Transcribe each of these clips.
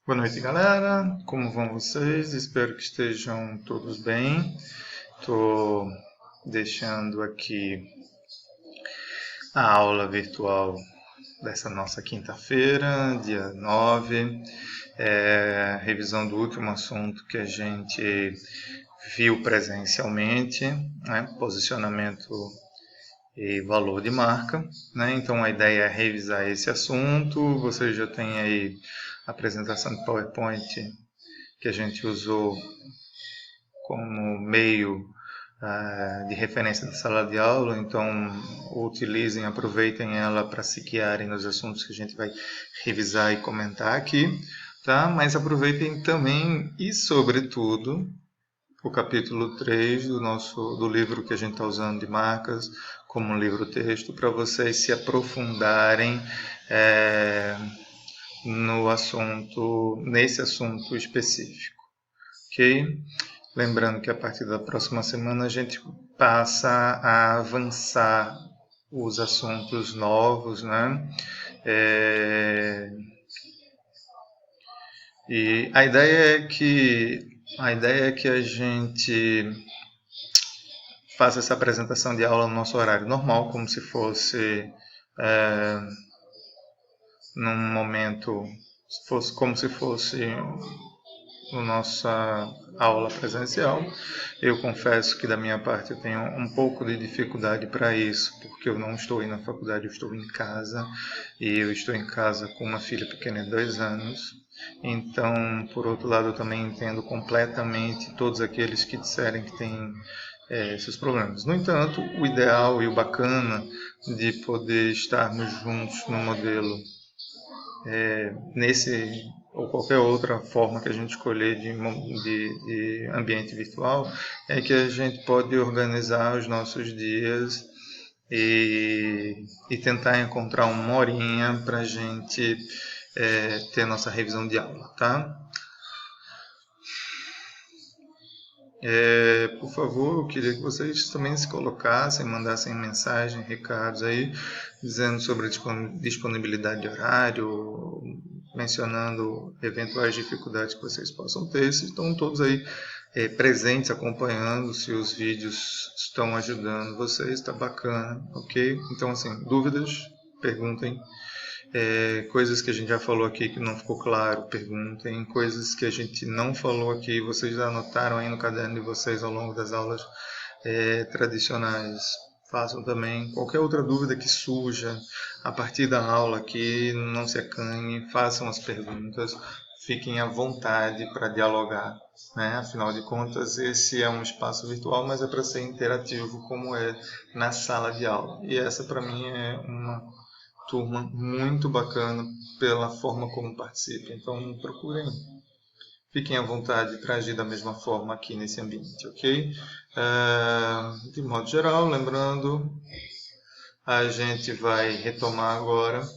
Boa noite, galera. Como vão vocês? Espero que estejam todos bem. Estou deixando aqui a aula virtual dessa nossa quinta-feira, dia 9, revisão do último assunto que a gente viu presencialmente, né? Posicionamento e valor de marca, né? Então a ideia é revisar esse assunto. Você já tem aí a apresentação de PowerPoint que a gente usou como meio de referência da sala de aula, então utilizem, aproveitem ela para se guiarem nos assuntos que a gente vai revisar e comentar aqui, tá? Mas aproveitem também e, sobretudo, o capítulo 3 do livro que a gente está usando de marcas como livro-texto, para vocês se aprofundarem no assunto, nesse assunto específico, ok? Lembrando que a partir da próxima semana a gente passa a avançar os assuntos novos, né? E a ideia é que a gente faça essa apresentação de aula no nosso horário normal, como se fosse num momento, como se fosse na nossa aula presencial. Eu confesso que da minha parte eu tenho um pouco de dificuldade para isso, porque eu não estou indo na faculdade, eu estou em casa, e eu estou em casa com uma filha pequena de 2 anos. Então, por outro lado, eu também entendo completamente todos aqueles que disserem que têm esses problemas. No entanto, o ideal e o bacana de poder estarmos juntos no modelo nesse ou qualquer outra forma que a gente escolher de ambiente virtual, é que a gente pode organizar os nossos dias e tentar encontrar uma horinha para a gente ter nossa revisão de aula, tá? Por favor, eu queria que vocês também se colocassem, mandassem mensagem, recados aí, dizendo sobre disponibilidade de horário, mencionando eventuais dificuldades que vocês possam ter. Se estão todos aí presentes, acompanhando, se os vídeos estão ajudando vocês, está bacana, ok? Então, assim, dúvidas, perguntem. Coisas que a gente já falou aqui que não ficou claro, perguntem. Coisas que a gente não falou aqui, vocês já anotaram aí no caderno de vocês ao longo das aulas tradicionais. Façam também. Qualquer outra dúvida que surja a partir da aula aqui, não se acanhem, façam as perguntas, fiquem à vontade para dialogar. Né? Afinal de contas, esse é um espaço virtual, mas é para ser interativo como é na sala de aula. E essa, para mim, é uma turma muito bacana pela forma como participa. Então procurem, fiquem à vontade para agir da mesma forma aqui nesse ambiente, ok? De modo geral, lembrando, a gente vai retomar agora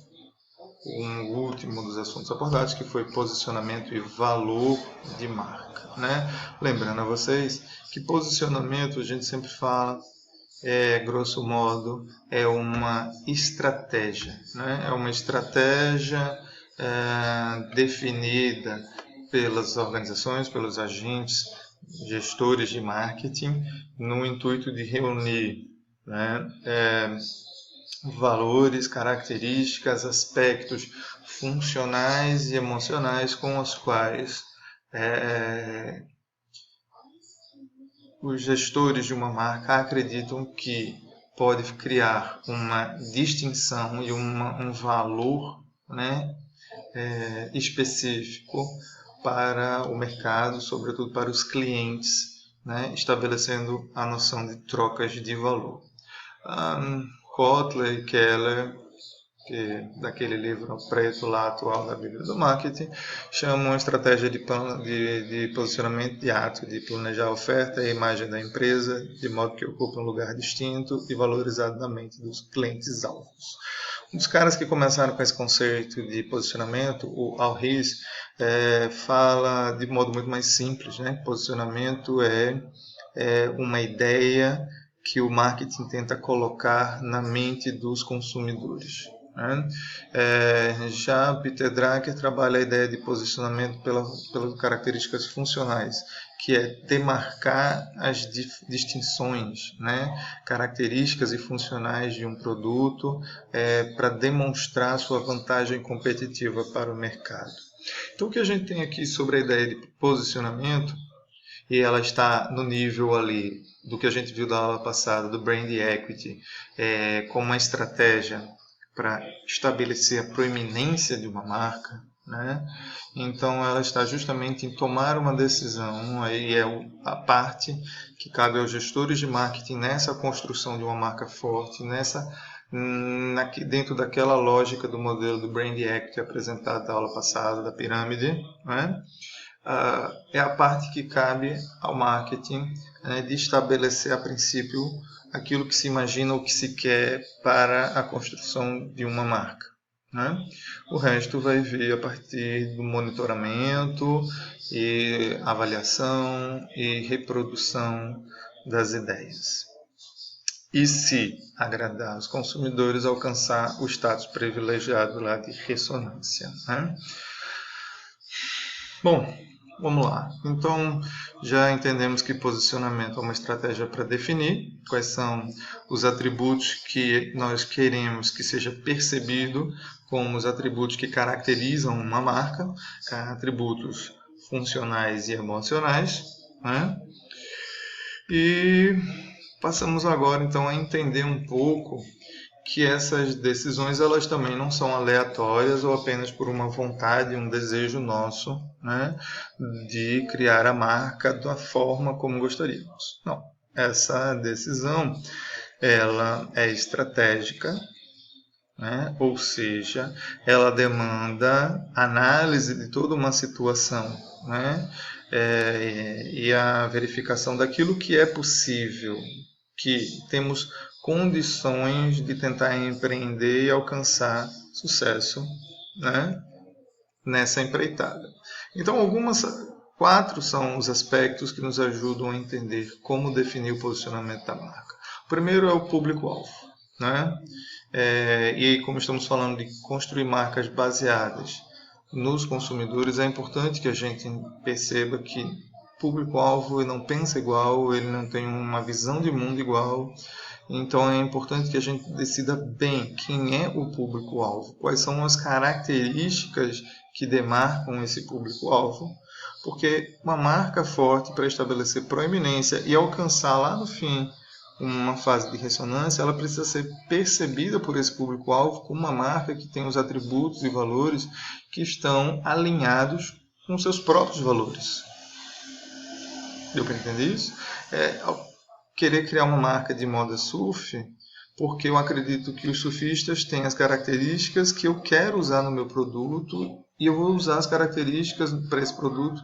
um último dos assuntos abordados, que foi posicionamento e valor de marca, né? Lembrando a vocês que posicionamento a gente sempre fala grosso modo, é uma estratégia, né? É uma estratégia definida pelas organizações, pelos agentes, gestores de marketing, no intuito de reunir, né, valores, características, aspectos funcionais e emocionais com os quais os gestores de uma marca acreditam que pode criar uma distinção e um valor, né, específico para o mercado, sobretudo para os clientes, né, estabelecendo a noção de trocas de valor. Kotler e Keller, daquele livro preto lá atual da Bíblia do Marketing, chamam a estratégia de posicionamento de ato, de planejar a oferta e a imagem da empresa, de modo que ocupe um lugar distinto e valorizado na mente dos clientes-alvos. Um dos caras que começaram com esse conceito de posicionamento, o Al Ries, fala de modo muito mais simples, né? Posicionamento é uma ideia que o marketing tenta colocar na mente dos consumidores. né? Já Peter Drucker trabalha a ideia de posicionamento pelas características funcionais, que é demarcar as distinções, né? Características e funcionais de um produto para demonstrar sua vantagem competitiva para o mercado. Então, o que a gente tem aqui sobre a ideia de posicionamento, e ela está no nível ali do que a gente viu da aula passada, do Brand Equity, como uma estratégia para estabelecer a proeminência de uma marca, né? Então ela está justamente em tomar uma decisão, aí é a parte que cabe aos gestores de marketing nessa construção de uma marca forte, dentro daquela lógica do modelo do Brand Equity apresentado na aula passada, da pirâmide, né? É a parte que cabe ao marketing, né, de estabelecer a princípio aquilo que se imagina ou que se quer para a construção de uma marca, né? O resto vai vir a partir do monitoramento e avaliação e reprodução das ideias. E se agradar os consumidores, alcançar o status privilegiado lá de ressonância, né? Bom, vamos lá. Então, já entendemos que posicionamento é uma estratégia para definir quais são os atributos que nós queremos que seja percebido como os atributos que caracterizam uma marca, atributos funcionais e emocionais, né? E passamos agora, então, a entender um pouco que essas decisões elas também não são aleatórias ou apenas por uma vontade, um desejo nosso, né, de criar a marca da forma como gostaríamos. Não, essa decisão ela é estratégica, né, ou seja, ela demanda análise de toda uma situação, né, e a verificação daquilo que é possível, que temos condições de tentar empreender e alcançar sucesso, né, nessa empreitada. Então, 4 são os aspectos que nos ajudam a entender como definir o posicionamento da marca. O primeiro é o público-alvo, né? E como estamos falando de construir marcas baseadas nos consumidores, é importante que a gente perceba que o público-alvo não pensa igual, ele não tem uma visão de mundo igual. Então é importante que a gente decida bem quem é o público-alvo, quais são as características que demarcam esse público-alvo, porque uma marca forte para estabelecer proeminência e alcançar lá no fim uma fase de ressonância, ela precisa ser percebida por esse público-alvo como uma marca que tem os atributos e valores que estão alinhados com seus próprios valores. Deu para entender isso? Querer criar uma marca de moda surf, porque eu acredito que os surfistas têm as características que eu quero usar no meu produto e eu vou usar as características para esse produto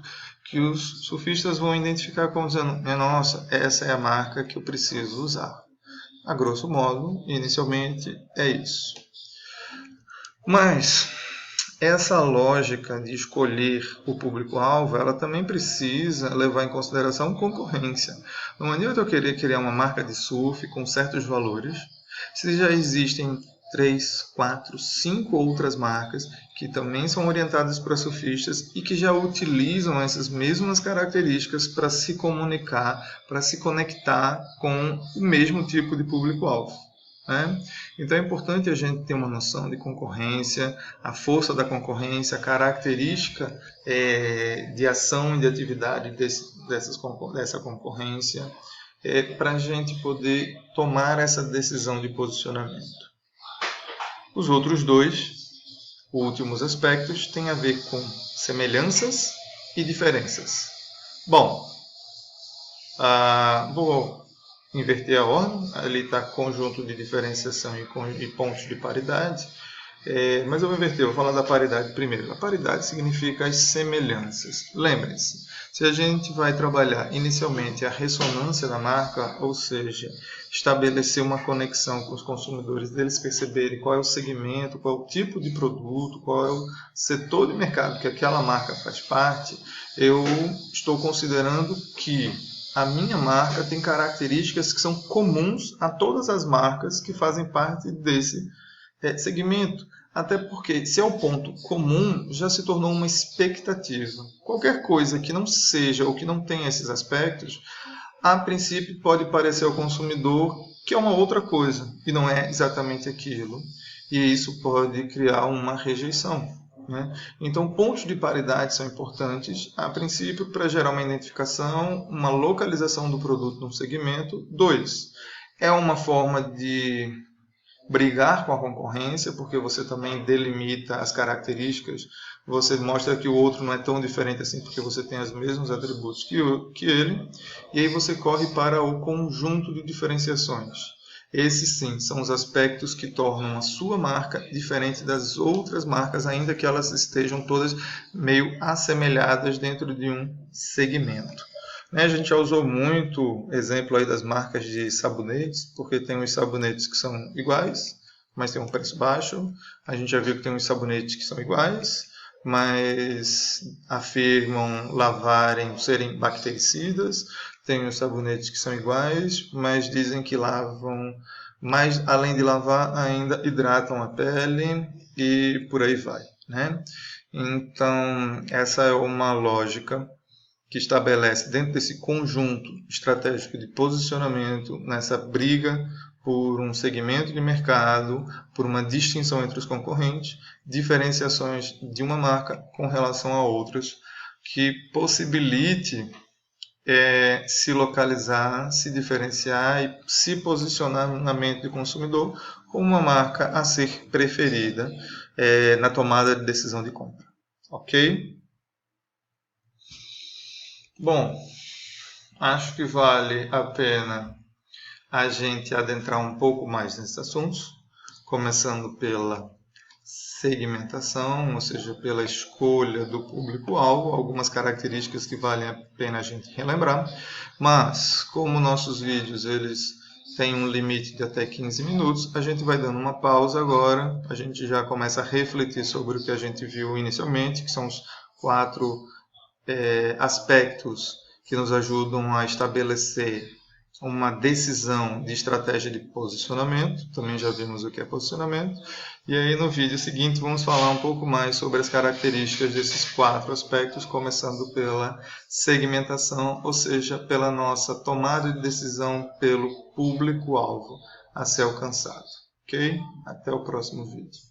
que os surfistas vão identificar como dizendo, nossa, essa é a marca que eu preciso usar. A grosso modo, inicialmente, é isso. Mas essa lógica de escolher o público-alvo, ela também precisa levar em consideração concorrência. Não adianta eu querer criar uma marca de surf com certos valores, se já existem 3, 4, 5 outras marcas que também são orientadas para surfistas e que já utilizam essas mesmas características para se comunicar, para se conectar com o mesmo tipo de público-alvo, né? Então é importante a gente ter uma noção de concorrência, a força da concorrência, a característica de ação e de atividade dessa concorrência, para a gente poder tomar essa decisão de posicionamento. Os outros 2 últimos aspectos têm a ver com semelhanças e diferenças. Bom, vou inverter a ordem, ali está conjunto de diferenciação e pontos de paridade, mas eu vou inverter, vou falar da paridade primeiro. A paridade significa as semelhanças. Lembrem-se, se a gente vai trabalhar inicialmente a ressonância da marca, ou seja, estabelecer uma conexão com os consumidores, deles perceberem qual é o segmento, qual é o tipo de produto, qual é o setor de mercado que aquela marca faz parte, eu estou considerando que a minha marca tem características que são comuns a todas as marcas que fazem parte segmento, até porque se é o ponto comum, já se tornou uma expectativa. Qualquer coisa que não seja ou que não tenha esses aspectos, a princípio pode parecer ao consumidor que é uma outra coisa e não é exatamente aquilo. E isso pode criar uma rejeição, né? Então, pontos de paridade são importantes, a princípio, para gerar uma identificação, uma localização do produto no segmento. 2, é uma forma de brigar com a concorrência, porque você também delimita as características, você mostra que o outro não é tão diferente assim, porque você tem os mesmos atributos que ele, e aí você corre para o conjunto de diferenciações. Esses sim são os aspectos que tornam a sua marca diferente das outras marcas, ainda que elas estejam todas meio assemelhadas dentro de um segmento. A gente já usou muito exemplo aí das marcas de sabonetes, porque tem uns sabonetes que são iguais, mas tem um preço baixo. A gente já viu que tem uns sabonetes que são iguais, mas afirmam lavarem, serem bactericidas. Tem os sabonetes que são iguais, mas dizem que lavam, mas além de lavar, ainda hidratam a pele e por aí vai, né? Então, essa é uma lógica que estabelece dentro desse conjunto estratégico de posicionamento, nessa briga por um segmento de mercado, por uma distinção entre os concorrentes, diferenciações de uma marca com relação a outras, que possibilite se localizar, se diferenciar e se posicionar na mente do consumidor como uma marca a ser preferida na tomada de decisão de compra. Ok? Bom, acho que vale a pena a gente adentrar um pouco mais nesses assuntos, começando pela segmentação, ou seja, pela escolha do público-alvo, algumas características que valem a pena a gente relembrar, mas como nossos vídeos eles têm um limite de até 15 minutos, a gente vai dando uma pausa agora, a gente já começa a refletir sobre o que a gente viu inicialmente, que são os 4 aspectos que nos ajudam a estabelecer uma decisão de estratégia de posicionamento. Também já vimos o que é posicionamento. E aí no vídeo seguinte vamos falar um pouco mais sobre as características desses 4 aspectos, começando pela segmentação, ou seja, pela nossa tomada de decisão pelo público-alvo a ser alcançado. Ok? Até o próximo vídeo.